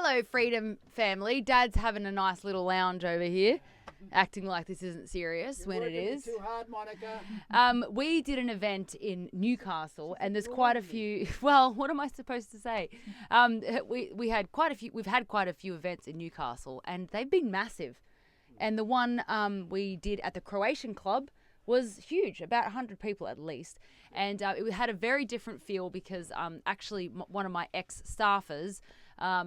Hello, Freedom family. Dad's having a nice little lounge over here, acting like this isn't serious when it is. Too hard, Monica. We did an event in Newcastle, and there's quite a few. Well, what am I supposed to say? We had quite a few. We've had quite a few events in Newcastle, and they've been massive. And the one we did at the Croatian Club was huge, about 100 people at least. And it had a very different feel because actually one of my ex-staffers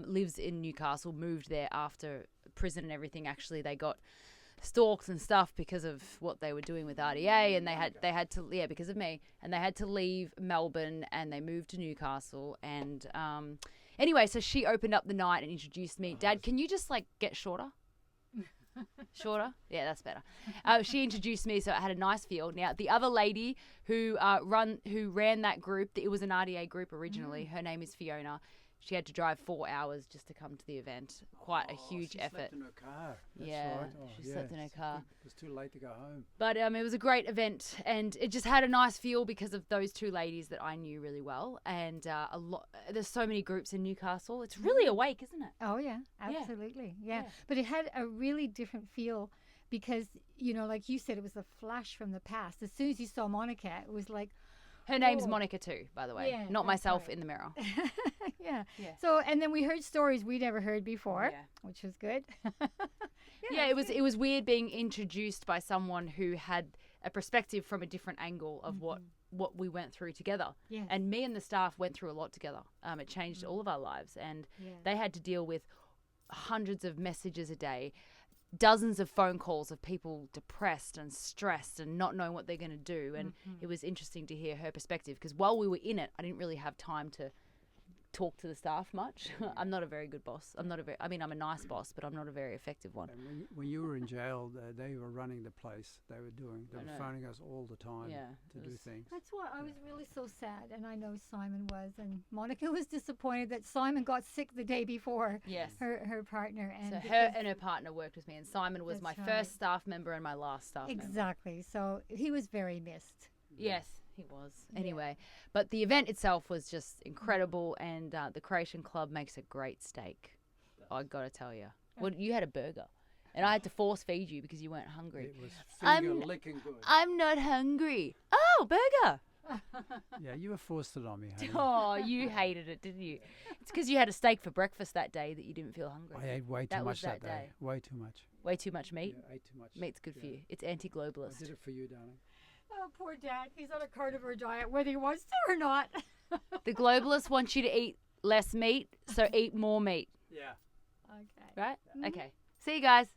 lives in Newcastle, moved there after prison and everything. Actually, they got stalked and stuff because of what they were doing with RDA, and they had to because of me, and they had to leave Melbourne and they moved to Newcastle. And anyway, so she opened up the night and introduced me. Dad, can you just get shorter? Shorter? Yeah, that's better. She introduced me, so it had a nice feel. Now, the other lady who ran that group, it was an RDA group originally. Her name is Fiona. She had to drive 4 hours just to come to the event. Quite a huge effort. Slept in her car. That's yeah, right. she slept in her car. It was too late to go home. But it was a great event, and it just had a nice feel because of those two ladies that I knew really well. And there's so many groups in Newcastle. It's really awake, isn't it? Oh yeah, absolutely. Yeah. But it had a really different feel because, like you said, it was a flash from the past. As soon as you saw Monica, it was like, her name's Monica too, by the way. Yeah, not myself right. in the mirror. Yeah. So, and then we heard stories we'd never heard before, which was good. It was weird being introduced by someone who had a perspective from a different angle of what we went through together. Yes. And me and the staff went through a lot together. It changed all of our lives, and they had to deal with hundreds of messages a day, dozens of phone calls of people depressed and stressed and not knowing what they're going to do. And it was interesting to hear her perspective because while we were in it, I didn't really have time to talk to the staff much. I'm not a very good boss. I'm a nice boss, but I'm not a very effective one. And when you were in jail, they were running the place. They were phoning us all the time to do things. That's why I was really so sad, and I know Simon was, and Monica was disappointed that Simon got sick the day before. Yes. Her partner. And so her and her partner worked with me, and Simon was my first staff member and my last staff member. Exactly. So he was very missed. Yes. He was. Anyway, but the event itself was just incredible, and the Croatian Club makes a great steak. I got to tell you. Well, you had a burger, and I had to force feed you because you weren't hungry. It was finger-licking good. I'm not hungry. Oh, burger. Yeah, you were forced it on me, honey. Oh, you hated it, didn't you? It's because you had a steak for breakfast that day that you didn't feel hungry. I ate way too much that day. Way too much. Way too much meat? Yeah, I ate too much. Meat's good for you. It's anti-globalist. I did it for you, darling. Oh, poor Dad. He's on a carnivore diet, whether he wants to or not. The globalists want you to eat less meat, so eat more meat. Yeah. Okay. Right? Okay. See you guys.